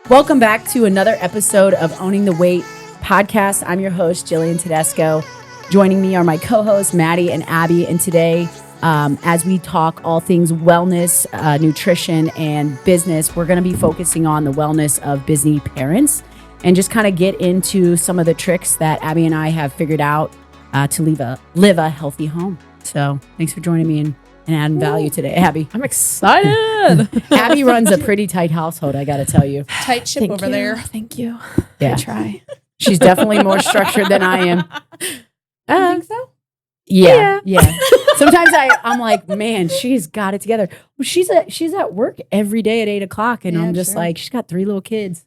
Welcome back to another episode of Owning the Weight podcast. I'm your host, Jillian Tedesco. Joining me are my co-hosts, Maddie and Abby. And today, as we talk all things wellness, nutrition, and business, we're going to be focusing on the wellness of busy parents and just kind of get into some of the tricks that Abby and I have figured out to live a healthy home. So thanks for joining me and adding value today, Abby. I'm excited. Abby runs a pretty tight household, I got to tell you. Tight ship over there. Thank you. Yeah. I try. She's definitely more structured than I am. You think so? Yeah. Sometimes I'm like, man, she's got it together. Well, she's at work every day at 8:00, and Yeah, I'm just sure. like, she's got 3 little kids.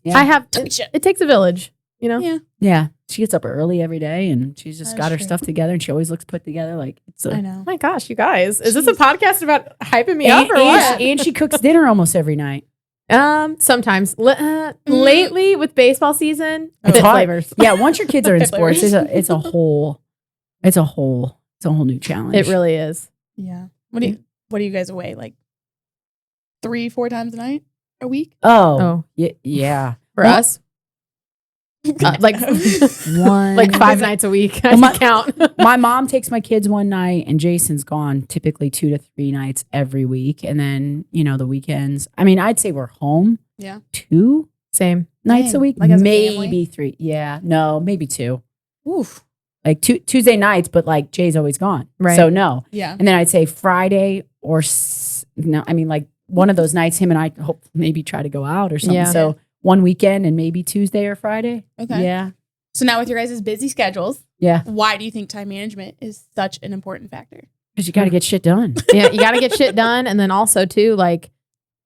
Yeah. I have. Tight ship. It takes a village, you know. Yeah. Yeah, she gets up early every day, and she's just That's got her true. stuff together, and she always looks put together. Like it's I a. know. Oh my gosh, you guys, is this Jeez. a podcast about hyping me up or And, what? and she cooks dinner almost every night. Sometimes. Lately with baseball season, It's bit hard. flavors. Yeah, once your kids are in Bit sports, flavors. it's a whole new challenge. It really is. Yeah. What are you guys away? Like 3-4 times a week? Oh, yeah. For Well, us, like One like 5 nights a week. I Well, my- can count. My mom takes my kids one night, and Jason's gone typically 2 to 3 nights every week. And then, the weekends. I mean, I'd say we're home Yeah. 2 Same. nights a Dang. week. Like as a maybe family? 3. Yeah. No, maybe 2. Oof. Like Tuesday nights, but like Jay's always gone. Right. So no. Yeah. And then I'd say Friday like one of those nights, him and I hope maybe try to go out or something. Yeah. So one weekend and maybe Tuesday or Friday. Okay. Yeah. So now with your guys' busy schedules, Yeah. why do you think time management is such an important factor? Because you got to get shit done. Yeah, you got to get shit done, and then also too, like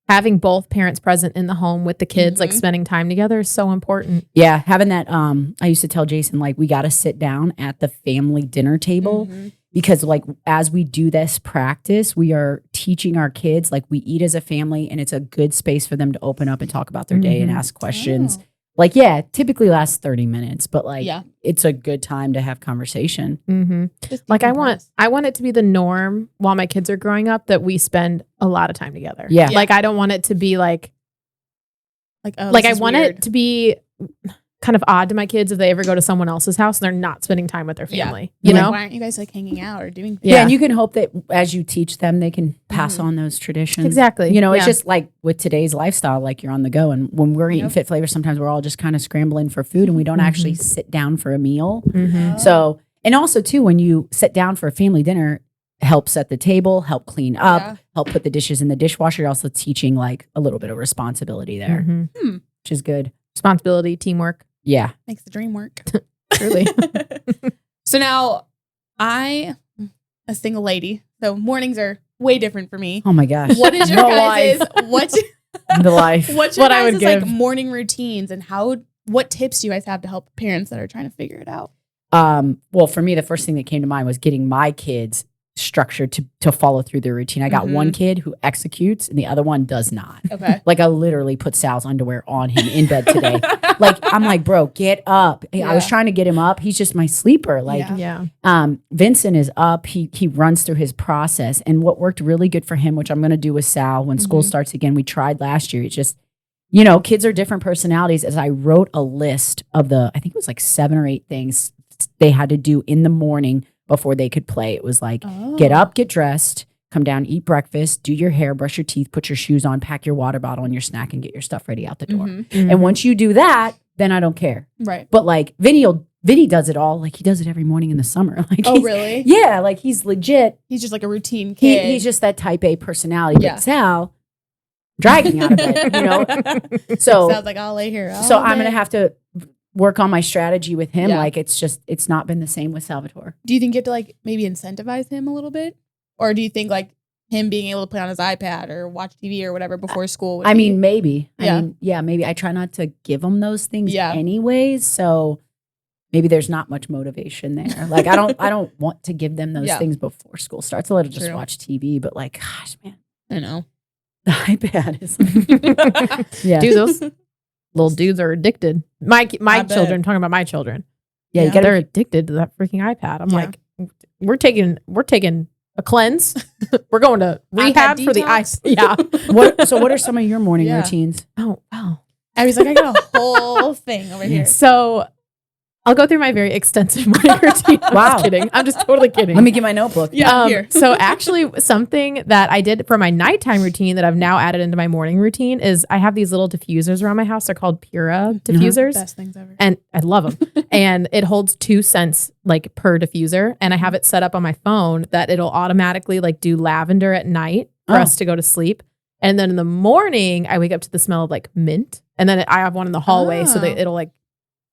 having both parents present in the home with the kids, like Mhm. spending time together, is so important. Yeah, having that. I used to tell Jason, like, we got to sit down at the family dinner table Mhm. because, like, as we do this practice, we are teaching our kids, like, we eat as a family, and it's a good space for them to open up and talk about their day and Mhm. ask questions. Oh. Like, yeah, it typically lasts 30 minutes, but like, Yeah. it's a good time to have conversation. Mm-hmm. Just Like decompress. I want it to be the norm while my kids are growing up that we spend a lot of time together. Yeah. Like I don't want it to be like oh, I this is want weird. it to be kind of odd to my kids if they ever go to someone else's house and they're not spending time with their Yeah. family. Like, You know? why aren't you guys like hanging out or doing things? Yeah. Yeah. And you can hope that as you teach them, they can pass Mhm. on those traditions. Exactly. It's Yeah. just like with today's lifestyle, like you're on the go. And when we're eating Yep. Fit Flavor, sometimes we're all just kind of scrambling for food and we don't actually Mhm. sit down for a meal. Mhm. So, and also too, when you sit down for a family dinner, help set the table, help clean up, Yeah. help put the dishes in the dishwasher. You're also teaching like a little bit of responsibility there, Mhm. which is good. Responsibility, teamwork. Yeah. Makes the dream work. Truly. So now a single lady. So mornings are way different for me. Oh my gosh. What is your The guys' life. what's The life. what's your What I would guys' like give. morning routines and what tips do you guys have to help parents that are trying to figure it out? Well, for me, the first thing that came to mind was getting my kids structured to follow through their routine. I got Mhm. one kid who executes and the other one does not. Okay. Like I literally put Sal's underwear on him in bed today. Like I'm like, bro, get up. I was Yeah. trying to get him up. He's just my sleeper. Like Yeah. Yeah. Vincent is up. He runs through his process. And what worked really good for him, which I'm gonna do with Sal when school Mhm. starts again, we tried last year. It's just, kids are different personalities. As I wrote a list of I think it was like 7 or 8 things they had to do in the morning before they could play. It was like, get Oh. up, get dressed, come down, eat breakfast, do your hair, brush your teeth, put your shoes on, pack your water bottle and your snack and get your stuff ready out the door. Mhm. And once you do that, then I don't care. Right. But like Vinny does it all. Like he does it every morning in the summer. Like Oh, he's- really? Yeah, like he's legit. He's just like a routine kid. He's just that type A personality. Yeah. But Sal, dragging out of bed, So sounds like I'll lay here. so all I'm day. gonna have to work on my strategy with him. Yeah. Like it's not been the same with Salvatore. Do you think you have to like maybe incentivize him a little bit, or do you think like him being able to play on his iPad or watch TV or whatever before school? Would I be- mean, maybe. Yeah. Maybe. I try not to give them those things Yeah. anyways. So maybe there's not much motivation there. Like I don't want to give them those Yeah. things before school starts. I'll let them just True. watch TV. But like, gosh, man, I know. the iPad is yeah. Dude, those little dudes are addicted. My I bet. children, talking about my children. Yeah, you Yeah. gotta They're addicted to that freaking iPad. I'm Yeah. like, we're taking a cleanse. We're going to rehab for the detox? iPad. Yeah. what are some of your morning Yeah. routines? Oh, wow. Abby's like, I got a whole thing over here. So I'll go through my very extensive morning routine. I'm Wow. just kidding. I'm just totally kidding. Let me get my notebook. Yeah, here. So actually something that I did for my nighttime routine that I've now added into my morning routine is I have these little diffusers around my house. They're called Pura diffusers. Best things ever. And I love them. And it holds 2 cents like per diffuser. And I have it set up on my phone that it'll automatically like do lavender at night for us to go to sleep. And then in the morning, I wake up to the smell of like mint. And then I have one in the hallway so that it'll like,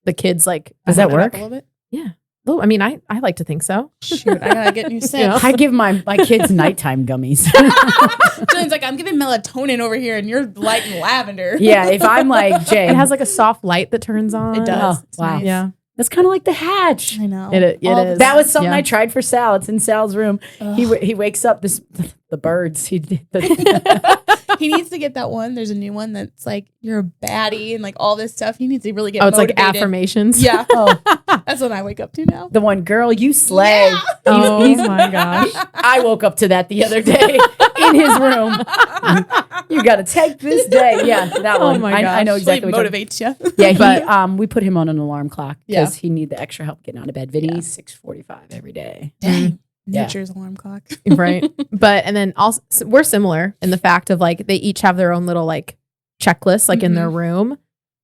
the kids like. Does that work? A little bit? Yeah. Well, I mean, I like to think so. Shoot, I gotta get new scents. I give my kids nighttime gummies. Jillian's like, I'm giving melatonin over here, and you're lighting lavender. Yeah, if I'm like Jay, It has like a soft light that turns on. It does. Oh, It's wow. nice. Yeah. that's kind of like the Hatch. I know. It All is. That was something Yeah. I tried for Sal. It's in Sal's room. He wakes up. The birds. He needs to get that one. There's a new one that's like, you're a baddie and like all this stuff. He needs to really get Oh, it's like motivated. affirmations. Yeah. Oh, That's what I wake up to now. the one girl you slay. Yeah. Oh my gosh. I woke up to that the other day in his room. You got to take this day. Yeah, that Oh one. my I know gosh. exactly what you're Motivates you. Yeah, But- we put him on an alarm clock Yeah. because he need the extra help getting out of bed. Vinny's 6:45 every day. Dang. Yeah. Nature's alarm clock. Right. But, and then also, so we're similar in the fact of like, they each have their own little like checklist, like in their room.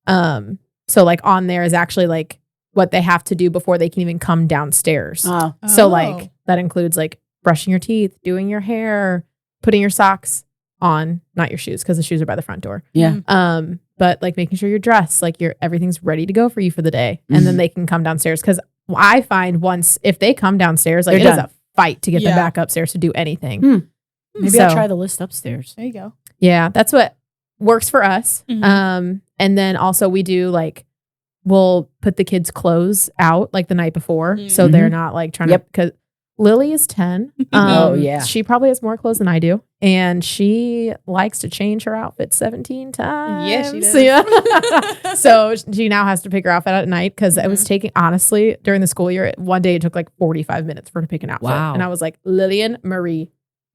So like on there is actually like what they have to do before they can even come downstairs. Oh, So like that includes like brushing your teeth, doing your hair, putting your socks on, not your shoes, because the shoes are by the front door. yeah. But like making sure you're dressed, like everything's ready to go for you for the day. And then they can come downstairs. Cause I find once if they come downstairs, like They're it is done. a fight to get them Yeah. back upstairs to do anything. Maybe I'll So- try the list upstairs. There you go. Yeah, that's what works for us. Mhm. And then also we do like we'll put the kids' clothes out like the night before, so they're not like trying Yep. to. Because Lily is 10. Oh, yeah. she probably has more clothes than I do, and she likes to change her outfit 17 times. Yeah, she does. Yeah. So she now has to pick her outfit out at night because it was taking honestly during the school year. One day it took like 45 minutes for her to pick an outfit, Wow. and I was like, Lillian Marie.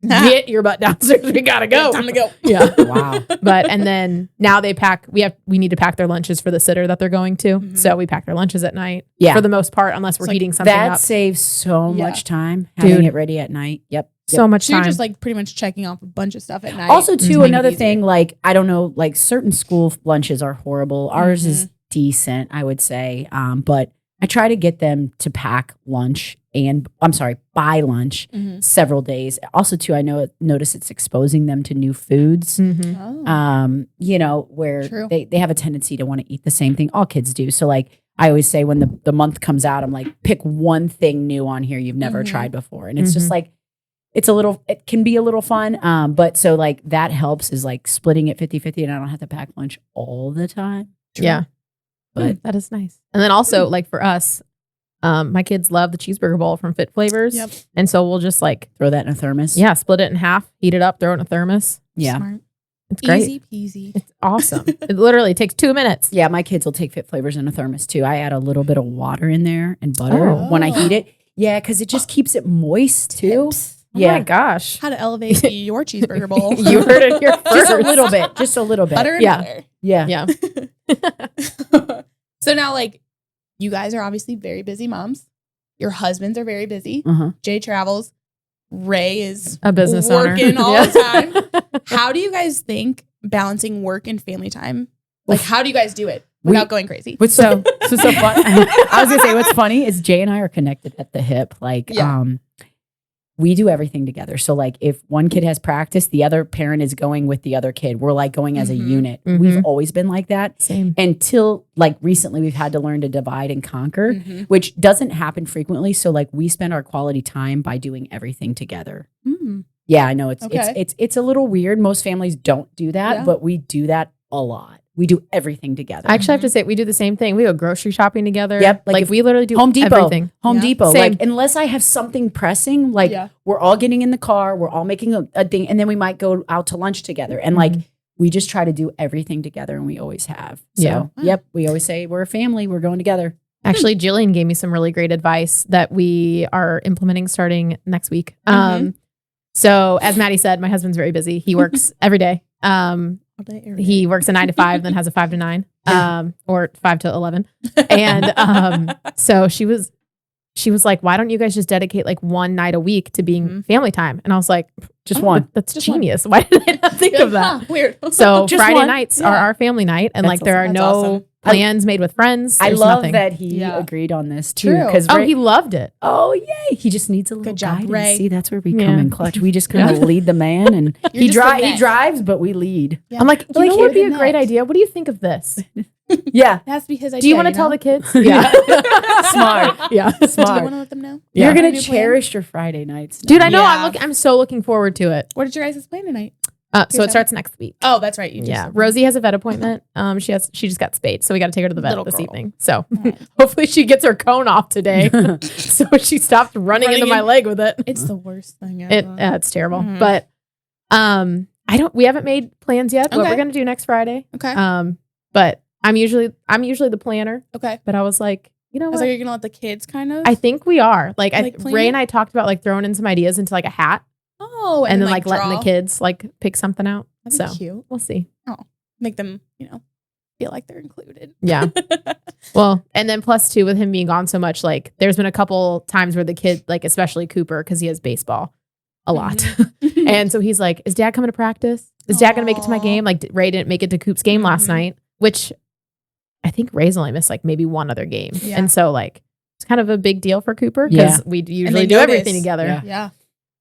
Get your butt downstairs. We gotta go. Time to go. Yeah. Wow. But and then now they pack. We need to pack their lunches for the sitter that they're going to. So we pack their lunches at night. Yeah. For the most part, unless we're like heating something That up. saves so Yeah. much time having Dude. it ready at night. Yep. So much So you're time. just like pretty much checking off a bunch of stuff at night. Also, too, Making it another easier. thing, like, I don't know, like certain school lunches are horrible. Ours is decent, I would say. But I try to get them to pack lunch buy lunch several days. Also, too, I notice it's exposing them to new foods. Mhm. Oh. Where True. they have a tendency to want to eat the same thing. All kids do. So like I always say when the month comes out, I'm like, pick one thing new on here you've never tried before. And it's just like, it can be a little fun. But so like that helps is like splitting it 50-50 and I don't have to pack lunch all the time. Yeah. But That is nice. And then also like for us, my kids love the cheeseburger bowl from Fit Flavors. Yep. And so we'll just like, throw that in a thermos. split it in half, heat it up, throw it in a thermos. Yeah. Smart. It's great. Easy peasy. It's awesome. It literally takes 2 minutes. Yeah, my kids will take Fit Flavors in a thermos too. I add a little bit of water in there and butter when I heat it. Yeah, because it just keeps it moist too. Tips. Oh Yeah. my gosh. How to elevate your cheeseburger bowl. You heard it here first. Just a little bit. Just a little bit. Butter and Yeah. butter. Yeah. Yeah. So now, like, you guys are obviously very busy moms. Your husbands are very busy. Uh-huh. Jay travels. Ray is A business owner. working all Yeah. the time. How do you guys think balancing work and family time? Like, how do you guys do it without going crazy? What's so fun? I was gonna say what's funny is Jay and I are connected at the hip. Like, Yeah. we do everything together. So like if one kid has practice, the other parent is going with the other kid. We're like going as a unit. Mhm. We've always been like that. Same. Until like recently we've had to learn to divide and conquer, Mhm. which doesn't happen frequently. So like we spend our quality time by doing everything together. Mm. Yeah, I know it's Okay. it's a little weird. Most families don't do that, Yeah. but we do that a lot. We do everything together. I actually have to say we do the same thing. We go grocery shopping together. Yep, like Like, if we literally do Home Depot, everything. Home Yeah. Depot. Same. Like unless I have something pressing, like Yeah. we're all getting in the car, we're all making a thing, and then we might go out to lunch together. And like we just try to do everything together, and we always have. So Yeah. yep, we always say we're a family. We're going together. Actually, Jillian gave me some really great advice that we are implementing starting next week. So as Maddie said, my husband's very busy. He works every day. All day, every day. He works a 9 to 5, then has a 5 to 9. or 5 to 11. And so she was like, why don't you guys just dedicate like one night a week to being family time? And I was like, just one. That's just genius. Why did I not think of that? Huh, weird. So Just Friday one. nights are our family night. And like there are That's no awesome. plans made with friends. I There's love nothing. that he Yeah. agreed on this too. True. Because He loved it. oh yay, he just needs a little Good job, guidance. Ray. See, that's where we Yeah. come in clutch. We just kind of lead the man, and You're he just the he net. drives, but we lead. Yeah. I'm like, you Like, know what you're would be a the great net. idea? What do you think of this? Yeah, It has to be his idea. Do you want to tell the kids? yeah, smart, Yeah. Do you smart. want to let them know? You're Yeah. gonna New plan? cherish your Friday nights, Dude, now. I know. Yeah. I'm so looking forward to it. What is your guys' plan tonight? So Yourself? it starts next week. Oh, that's right. You just Yeah, Rosie has a vet appointment. She just got spayed, so we got to take her to the vet Little this girl. evening. So Oh. hopefully she gets her cone off today. So she stopped running into my leg with it. It's the worst thing ever. It's terrible. Mhm. But we haven't made plans yet. What Okay. we're gonna do next Friday. Okay. But I'm usually the planner. Okay. But I was like, you know I was what? like, you're gonna let the kids kind of. I think we are. Like, plan Ray it? and I talked about like throwing in some ideas into like a hat, Oh, and then like like letting the draw. kids like pick something out. That'd So be cute. we'll see. Make them, feel like they're included. Yeah. Well, and then plus two with him being gone so much, like there's been a couple times where the kid, like especially Cooper, because he has baseball a lot. Mhm. And so he's like, is dad coming to practice? Is dad going to make it to my Aw. game? Like Ray didn't make it to Coop's game last Mhm. night, which I think Ray's only missed like maybe one other game. Yeah. And so like it's kind of a big deal for Cooper because Yeah. we they usually do notice. everything together. Yeah. Yeah,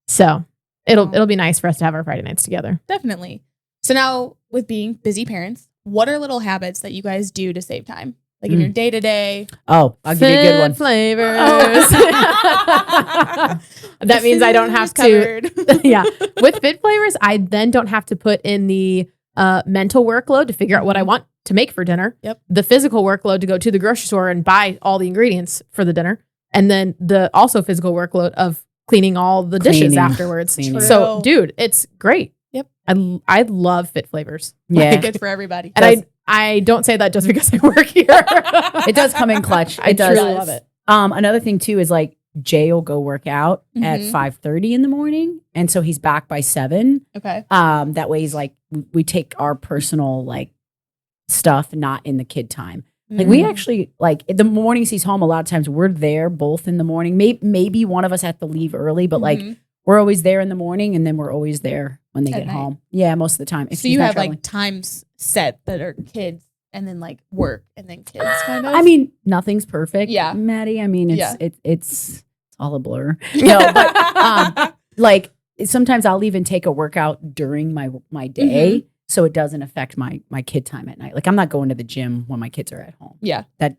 So it'll Aw. be nice for us to have our Friday nights together. definitely. So now, with being busy parents, what are little habits that you guys do to save time? Like in your day to day? Oh, I'll give you a good one. Flavors. Oh. That means I don't have to. Yeah. With Fit Flavors, I then don't have to put in the mental workload to figure out what I want to make for dinner. Yep. The physical workload to go to the grocery store and buy all the ingredients for the dinner. And then the also physical workload of cleaning all the dishes Cleaning. afterwards. Cleaning. So, dude, it's great. Yep. I love Fit Flavors. Yeah, Good for everybody. And I don't say that just because I work here. it does come in clutch. I It does. truly love it. Another thing too is like Jay will go work out at Mhm. 5:30 in the morning, and so he's back by 7. Okay. That way he's like we take our personal like stuff not in the kid time. Like we Mhm. actually like the mornings he's home. A lot of times we're there both in the morning. Maybe one of us have to leave early, but like Mhm. we're always there in the morning, and then we're always there when they At get night. home. Yeah, most of the time. If So he's you not have traveling. like times set that are kids and then like work and then kids kind of? I mean, nothing's perfect. Yeah. Maddie. I mean, Yeah. it's all a blur. No, but like sometimes I'll even take a workout during my day, Mm-hmm. so it doesn't affect my kid time at night. Like I'm not going to the gym when my kids are at home. yeah. That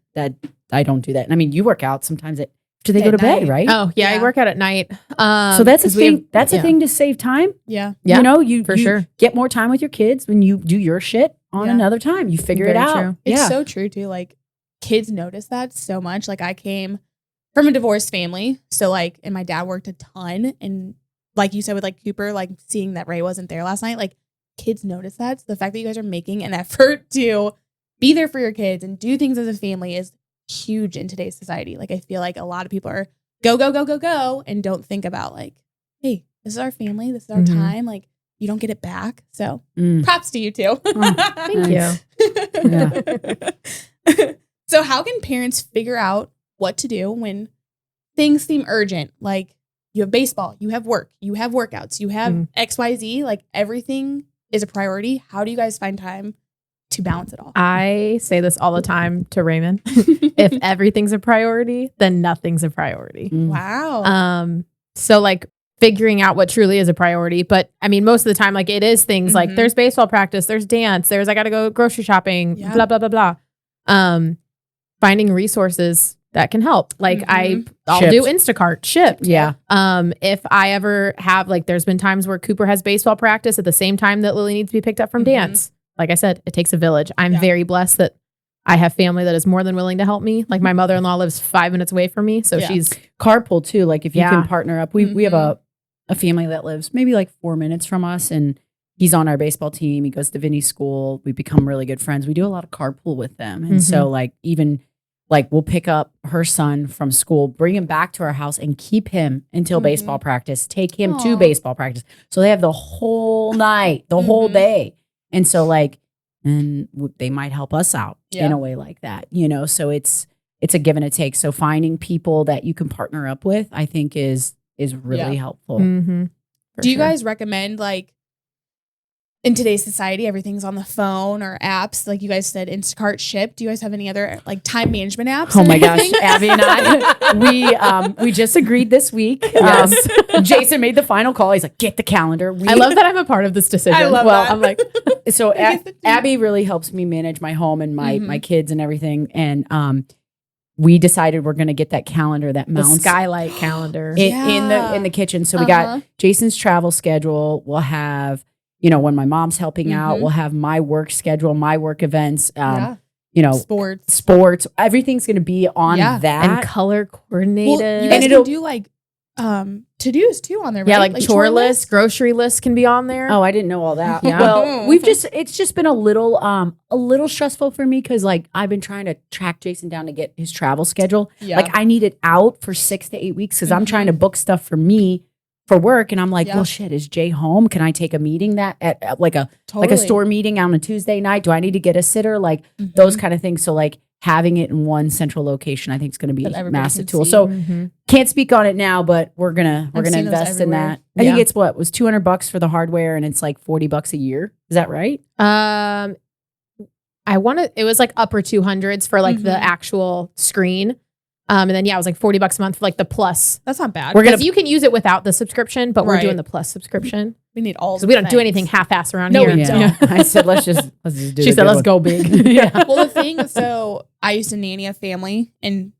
I don't do that. And I mean, you work out sometimes after they go At to bed, night. right? Oh, yeah, Yeah. I work out at night. So that's a 'cause we thing. have- That's a yeah. thing to save time. Yeah. Yeah, you know, you for you sure. get more time with your kids when you do your shit on Yeah. another time. You figure it Very out. true. It's yeah. so true too. Like kids notice that so much. Like I came from a divorced family. So like, and my dad worked a ton. And like you said with like Cooper, like seeing that Ray wasn't there last night, like kids notice that. So the fact that you guys are making an effort to be there for your kids and do things as a family is huge in today's society. Like I feel like a lot of people are go, go, go, go, go, and don't think about like, hey, this is our family. This is our Mhm. time. Like you don't get it back. So Mm. props to you too. Thank Nice. you. So how can parents figure out what to do when things seem urgent? Like you have baseball, you have work, you have workouts, you have Mm. XYZ, like everything is a priority. How do you guys find time to balance it all? I say this all the time to Raymond. If everything's a priority, then nothing's a priority. Mm. Wow. So like figuring out what truly is a priority. But I mean, most of the time, like it is things like Mhm. there's baseball practice, there's dance, there's I gotta go grocery shopping, Yeah. blah, blah, blah, blah. Finding resources that can help. Like I'll do Instacart, shipped. Yeah. If I ever have like there's been times where Cooper has baseball practice at the same time that Lily needs to be picked up from Mhm. dance. Like I said, it takes a village. I'm Yeah. very blessed that I have family that is more than willing to help me. Like my mother-in-law lives 5 minutes away from me. So Yeah. she's Carpool too. Like if you Yeah. can partner up. We have a family that lives maybe like 4 minutes from us, and he's on our baseball team. He goes to Vinny's school. We become really good friends. We do a lot of carpool with them. And so like even like we'll pick up her son from school, bring him back to our house and keep him until Mhm. baseball practice, take him to Aw. baseball practice. So they have the whole night, the whole Mhm. day. And so like and they might help us out Yeah. in a way like that, so it's a give and a take. So finding people that you can partner up with, I think is really helpful. Mm-hmm. Do you guys recommend, like, in today's society, everything's on the phone or apps? Like you guys said, Instacart, Ship. Do you guys have any other like time management apps? Oh my gosh, Abby and I, we just agreed this week. Jason made the final call. He's like, get the calendar. I love that I'm a part of this decision. I love that. I'm like, so Abby really helps me manage my home and my kids and everything. And we decided we're going to get that calendar that the mounts skylight calendar. in the kitchen. So we got Jason's travel schedule. We'll have, when my mom's helping out, we'll have my work schedule, my work events, sports. Everything's going to be on that. And color coordinated. Well, you guys can do like to-dos too on there, right? Yeah, like chore lists, grocery lists can be on there. Oh, I didn't know all that. Yeah. Well, it's just been a little stressful for me because like I've been trying to track Jason down to get his travel schedule. Yeah. Like I need it out for 6 to 8 weeks because I'm trying to book stuff for me for work, and I'm like, well, shit, is Jay home? Can I take a meeting at like a store meeting on a Tuesday night? Do I need to get a sitter? Like those kind of things. So like having it in one central location, I think is going to be a massive tool. So can't speak on it now, but we're gonna invest in that. I think it's was $200 for the hardware, and it's like $40 a year. Is that right? It was like upper 200s for like the actual screen. And then, it was like $40 a month for like the plus. That's not bad. Because you can use it without the subscription, but we're doing the plus subscription. We need all. So we don't do anything half-ass around here. No, we don't. I said, let's just do. She said, let's go big. Yeah. Well, the thing, so I used to nanny a family, and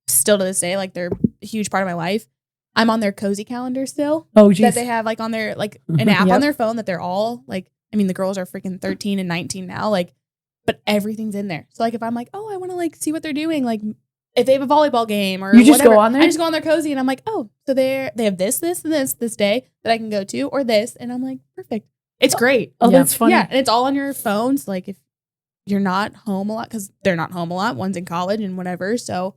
still to this day, like they're a huge part of my life. I'm on their cozy calendar still. Oh, geez. That they have like on their like an app on their phone that they're all like. I mean, the girls are freaking 13 and 19 now, like, but everything's in there. So like, if I'm like, oh, I want to like see what they're doing, like. If they have a volleyball game or you just whatever, go on there? I just go on their cozy and I'm like, oh, so they have this day that I can go to, or this. And I'm like, perfect. It's great. Oh, that's funny. Yeah. And it's all on your phones. Like if you're not home a lot, because they're not home a lot, one's in college and whatever. So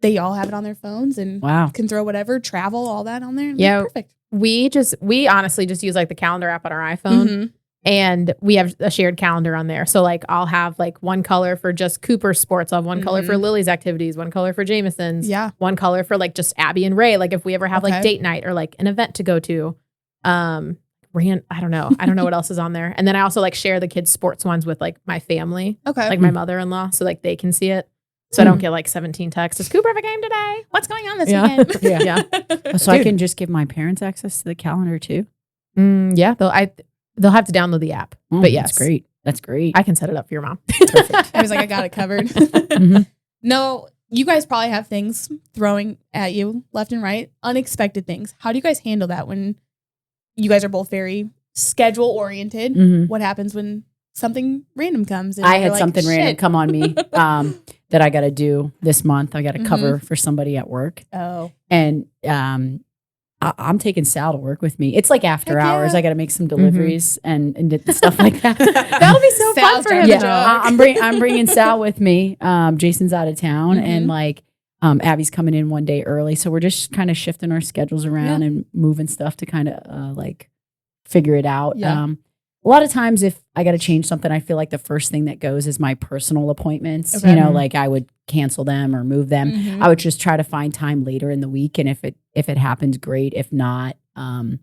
they all have it on their phones and can throw whatever, travel, all that on there. And yeah. Like, perfect. We honestly just use like the calendar app on our iPhone. And we have a shared calendar on there. So like I'll have like one color for just Cooper's sports. I'll have one color for Lily's activities, one color for Jameson's. Yeah. One color for like just Abby and Ray. Like if we ever have like date night or like an event to go to. I don't know. I don't know what else is on there. And then I also like share the kids' sports ones with like my family. Okay. Like my mother-in-law. So like they can see it. So I don't get like 17 texts. Does Cooper have a game today? What's going on this weekend? Yeah. So I can just give my parents access to the calendar too? Yeah. They'll have to download the app. But yes. That's great. I can set it up for your mom. Perfect. I was like, I got it covered. No, you guys probably have things throwing at you left and right, unexpected things. How do you guys handle that when you guys are both very schedule oriented? What happens when something random comes? And I had something random come on me that I got to do this month. I got to cover for somebody at work. Oh. And I'm taking Sal to work with me. It's like after hours. I got to make some deliveries and stuff like that. That'll be so fun for him. Yeah, I'm bringing Sal with me. Jason's out of town, and like Abby's coming in one day early, so we're just kind of shifting our schedules around and moving stuff to kind of like figure it out. Yeah. A lot of times, if I got to change something, I feel like the first thing that goes is my personal appointments. Okay. Like I would cancel them or move them. I would just try to find time later in the week, and if it happens, great. If not, I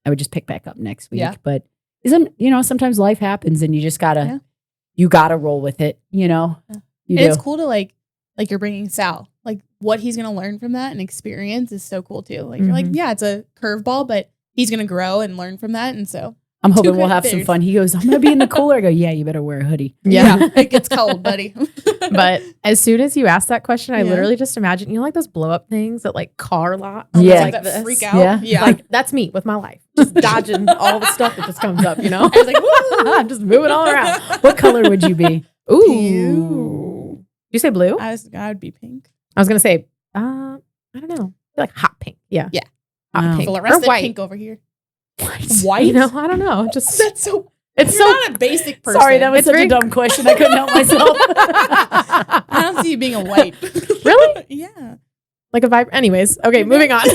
would just pick back up next week. Yeah. But sometimes life happens, and you just gotta roll with it. It's cool to like you're bringing Sal, like what he's gonna learn from that and experience is so cool too. Like you're like, yeah, it's a curveball, but he's gonna grow and learn from that, and so. I'm hoping we'll have some fun. He goes, I'm going to be in the cooler. I go, yeah, you better wear a hoodie. Yeah. It gets cold, buddy. But as soon as you asked that question, I literally just imagine, like those blow up things at like car lot. Like that freak out. Yeah. Like that's me with my life. Just dodging all the stuff that just comes up, I was like, woo! I'm just moving all around. What color would you be? Ooh. You say blue? I would be pink. I was going to say, I don't know. Like hot pink. Yeah. Yeah. Hot pink. Fluorescent pink over here. White? I don't know. Just that's so. It's You're not a basic person. Sorry, that was such a dumb question. I couldn't help myself. I don't see you being a white. Really? Yeah. Like a vibe. Anyways, okay, moving on.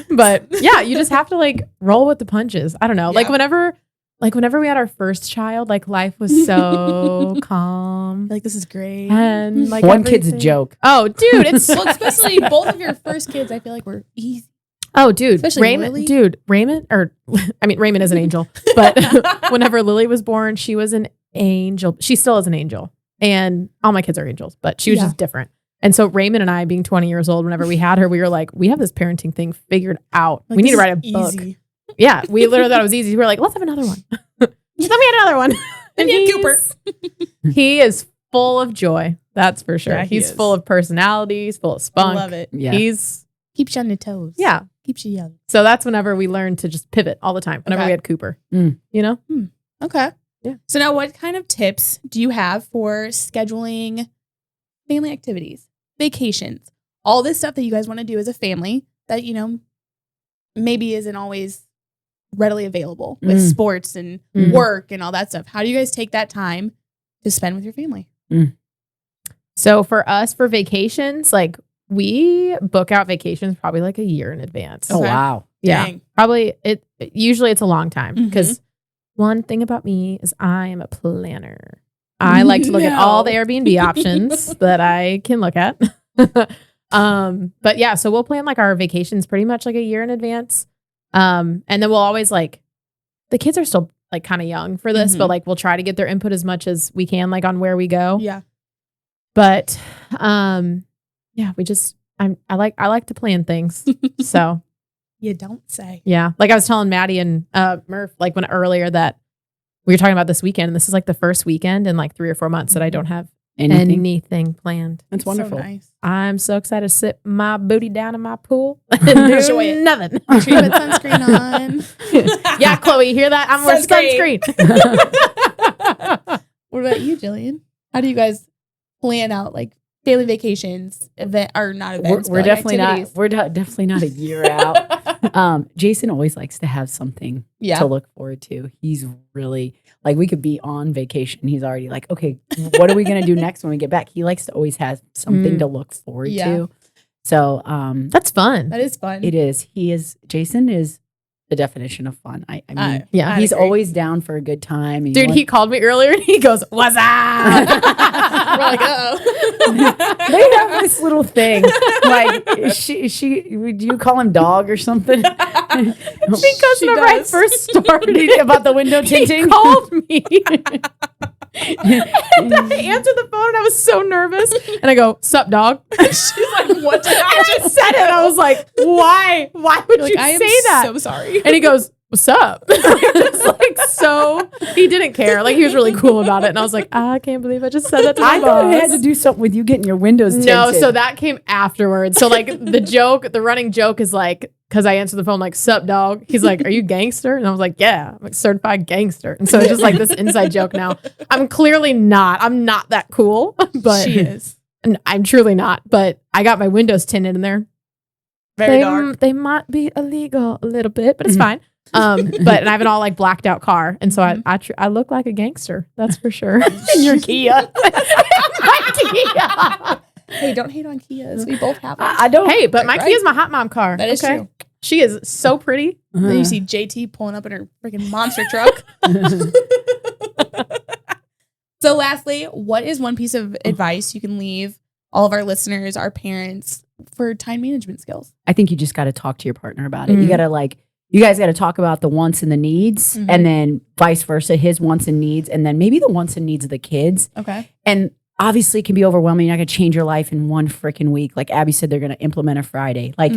But yeah, you just have to like roll with the punches. I don't know. Like whenever like whenever we had our first child, like life was so calm. Like, this is great. And like one kid's a joke. Oh, dude, it's Well, especially both of your first kids, I feel like were easy. oh, dude, Especially Raymond, Lily. dude, Raymond, or I mean, Raymond is an angel, but whenever Lily was born, she was an angel. She still is an angel, and all my kids are angels, but she was just different. And so Raymond and I, being 20 years old, whenever we had her, we were like, we have this parenting thing figured out. Like, we need to this write a is book. easy. Yeah, we literally thought it was easy. We were like, let's have another one. Then we had another one. And he's- Cooper. He is full of joy. That's for sure. Yeah, he He's is. full of personality. He's full of spunk. Love it. Yeah. He's, Keeps you on your toes. yeah. Keeps you young. So that's whenever we learned to just pivot all the time. Whenever Okay. we had Cooper, Mm. you know? Okay. Yeah. So now what kind of tips do you have for scheduling family activities, vacations, all this stuff that you guys want to do as a family that, you know, maybe isn't always readily available with Mm. sports and Mm. work and all that stuff? How do you guys take that time to spend with your family? So for us, for vacations, like we book out vacations probably like a year in advance. Oh, Okay. wow. Yeah. Dang. Probably usually it's a long time Mhm. because one thing about me is I am a planner. I like to look at all the No. Airbnb options that I can look at. But yeah, so we'll plan like our vacations pretty much like a year in advance. And then we'll always like, the kids are still like kind of young for this, Mhm. but like we'll try to get their input as much as we can, like on where we go. Yeah. But yeah, we just I like to plan things. So You don't say. yeah, like I was telling Maddie and Murph like when earlier that we were talking about this weekend, and this is like the first weekend in like 3 or 4 months that I don't have anything planned. That's wonderful. So nice. I'm so excited to sit my booty down in my pool and do Enjoy it. nothing. Make sure you put sunscreen on. Yeah, Chloe, you hear that? I'm wearing Sunscreen. sunscreen. What about you, Jillian? How do you guys plan out like family vacations, event or not events? We're but, like, definitely activities? not. We're definitely not a year out. Jason always likes to have something Yeah. to look forward to. He's really like, we could be on vacation. He's already like, okay, what are we gonna do next when we get back? He likes to always have something to look forward Yeah. to. So That's fun. That is fun. it is. Jason is the definition of fun. I mean, Yeah. I he's agree. always down for a good time. Dude, he called me earlier and he goes, "What's up?" We're like, oh. they have this little thing. Like would you call him dog or something? Because She whenever I does. first started, About the window he tinting. called me. And I answered the phone and I was so nervous. And I go, "Sup, dog?" She's like, what did I I just said it. I was like, "Why? Why would You're you like, I am say that?" so sorry. And he goes, "What's up?" Just like so, he didn't care. Like he was really cool about it. And I was like, I can't believe I just said that to my I thought it had boss. to do something with you getting your windows tinted. No, so that came afterwards. So like the running joke is like, because I answered the phone like, "Sup, dog?" He's like, "Are you gangster?" And I was like, "Yeah, I'm a certified gangster." And so it's just like this inside joke now. I'm clearly not. I'm not that cool, but She is. and I'm truly not. But I got my windows tinted in there. Very dark. They might be illegal a little bit, but it's fine. But and I have an all like blacked out car, and so I look like a gangster. That's for sure. in your Kia. My Kia. Hey, don't hate on Kias. We both have them. I don't. Hey, but my Right? Kia is my hot mom car. That is okay? true. She is so pretty. Then you see JT pulling up in her freaking monster truck. So lastly, what is one piece of advice you can leave all of our listeners, our parents, for time management skills? I think you just got to talk to your partner about it. Mhm. You got to you guys got to talk about the wants and the needs, Mhm. and then vice versa, his wants and needs, and then maybe the wants and needs of the kids. Okay. And obviously, it can be overwhelming. You're not going to change your life in one freaking week. Like Abby said, they're going to implement a Friday. Like,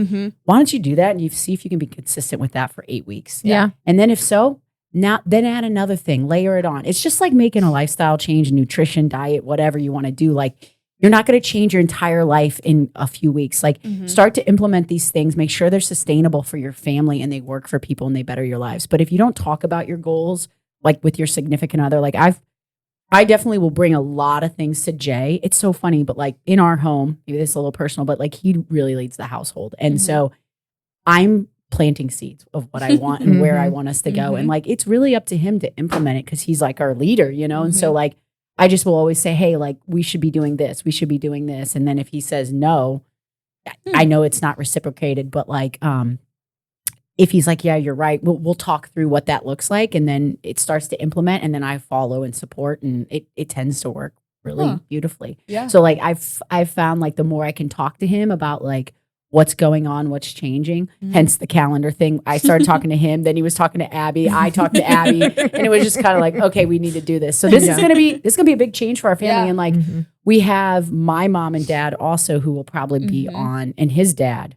why don't you do that and you see if you can be consistent with that for 8 weeks? Yeah. And then if so, then add another thing, layer it on. It's just like making a lifestyle change, nutrition, diet, whatever you want to do. Like, you're not going to change your entire life in a few weeks. Like, start to implement these things, make sure they're sustainable for your family and they work for people and they better your lives. But if you don't talk about your goals, like with your significant other, like I definitely will bring a lot of things to Jay. It's so funny, but like in our home, maybe this is a little personal, but like he really leads the household. And so I'm planting seeds of what I want and where I want us to go. And like, it's really up to him to implement it because he's like our leader, you know? And so like, I just will always say, hey, like we should be doing this. We should be doing this. And then if he says no, I know it's not reciprocated, but like, if he's like, yeah, you're right, we'll talk through what that looks like. And then it starts to implement, and then I follow and support, and it tends to work really beautifully. Yeah. So like I've found like the more I can talk to him about like what's going on, what's changing, hence the calendar thing. I started talking to him, then he was talking to Abby, I talked to Abby, and it was just kind of like, okay, we need to do this. So this is gonna be a big change for our family. And like we have my mom and dad also who will probably be on, and his dad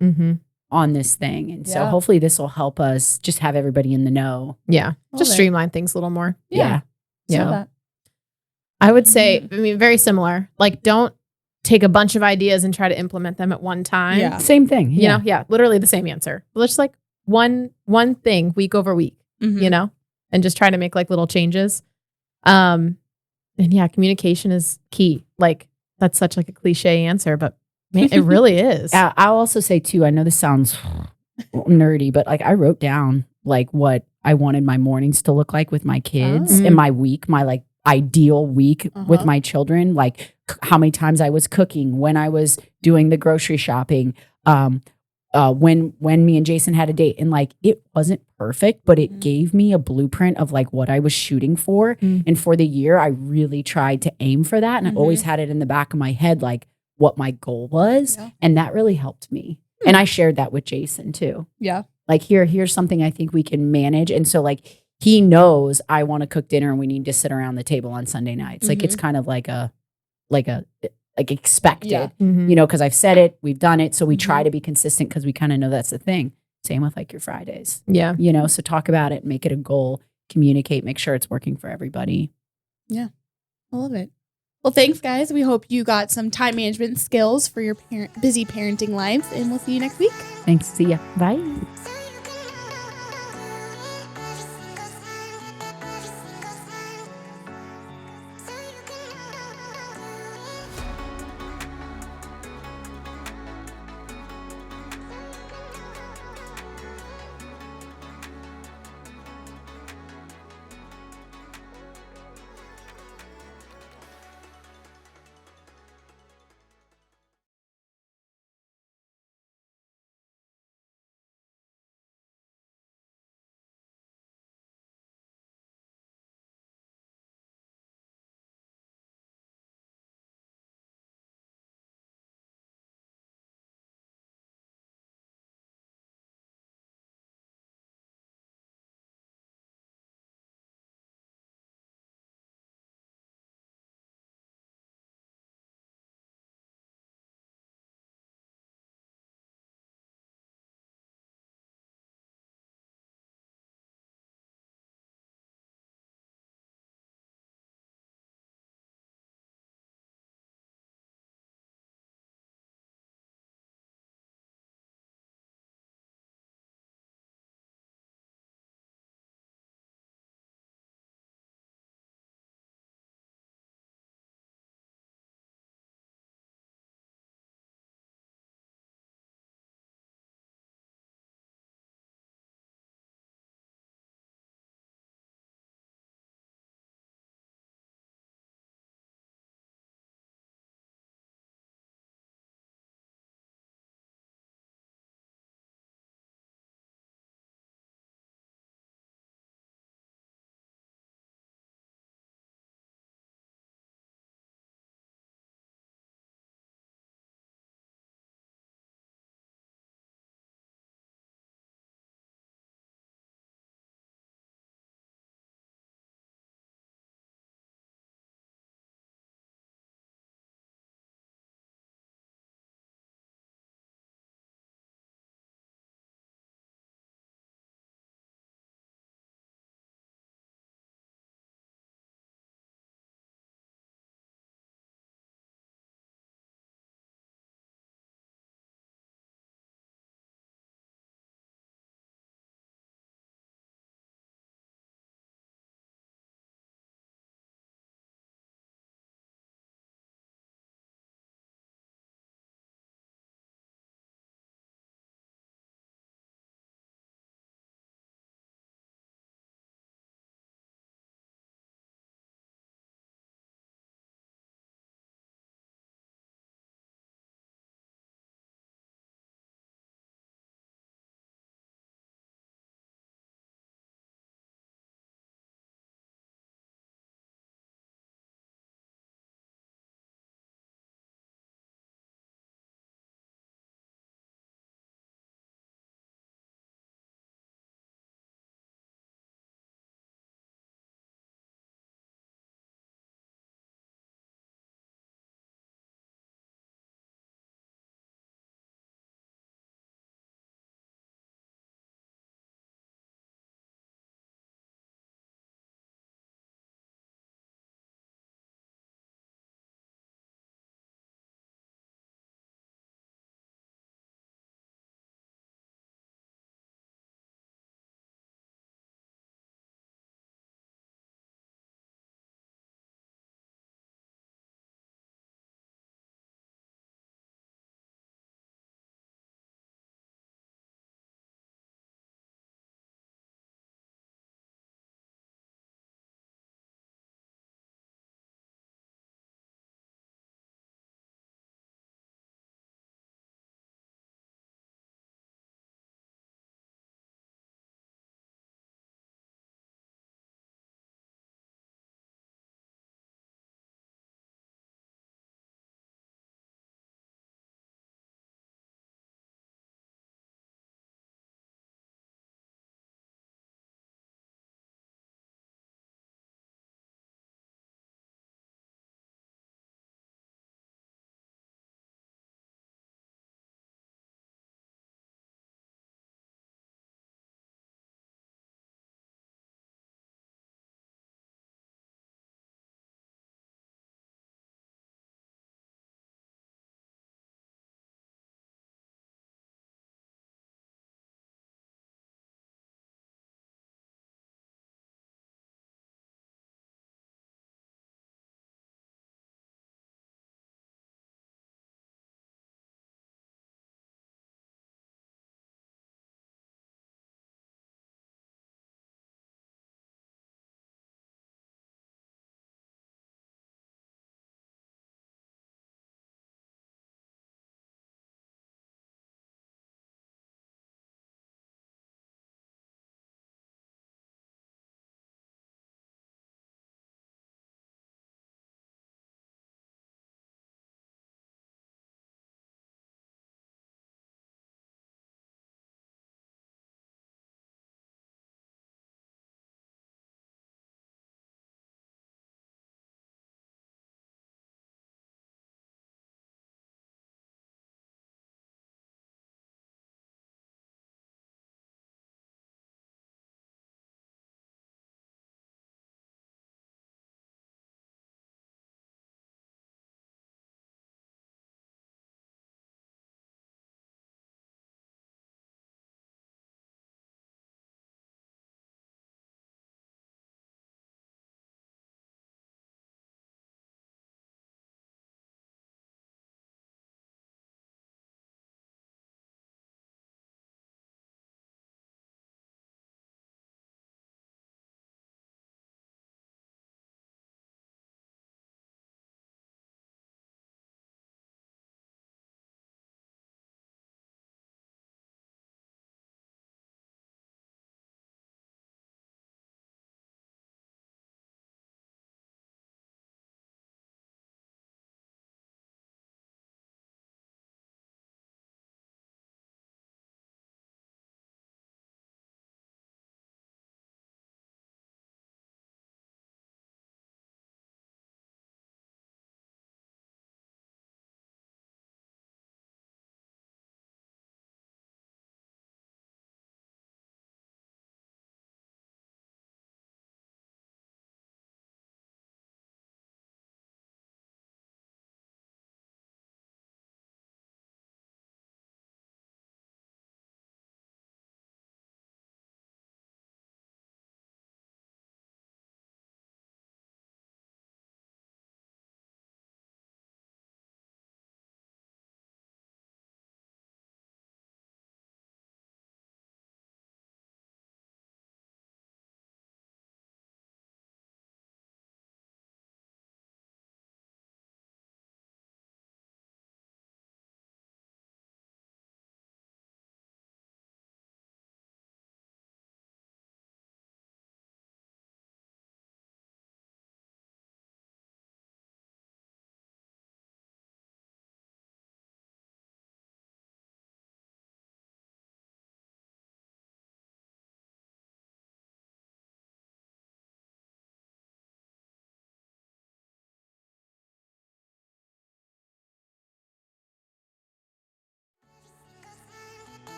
on this thing. And so hopefully this will help us just have everybody in the know. Yeah. Just streamline things a little more. Yeah. Yeah. I would say, I mean, very similar. Like, don't take a bunch of ideas and try to implement them at one time. Yeah. Same thing. You know, literally the same answer. But just like one thing week over week, you know, and just try to make like little changes. And yeah, communication is key. Like, that's such like a cliche answer, but man, it really is. I'll also say too, I know this sounds nerdy, but like I wrote down like what I wanted my mornings to look like with my kids and my week, my like ideal week with my children, like how many times I was cooking, when I was doing the grocery shopping, when me and Jason had a date. And like it wasn't perfect, but it gave me a blueprint of like what I was shooting for. And for the year, I really tried to aim for that. And I always had it in the back of my head, like what my goal was. And that really helped me. And I shared that with Jason too. Yeah. Like here's something I think we can manage. And so like he knows I want to cook dinner and we need to sit around the table on Sunday nights. Like it's kind of like expected, you know, because I've said it, we've done it. So we try to be consistent because we kind of know that's the thing. Same with like your Fridays. Yeah. You know, so talk about it, make it a goal, communicate, make sure it's working for everybody. Yeah. I love it. Well, thanks, guys. We hope you got some time management skills for your busy parenting lives, and we'll see you next week. Thanks. See ya. Bye.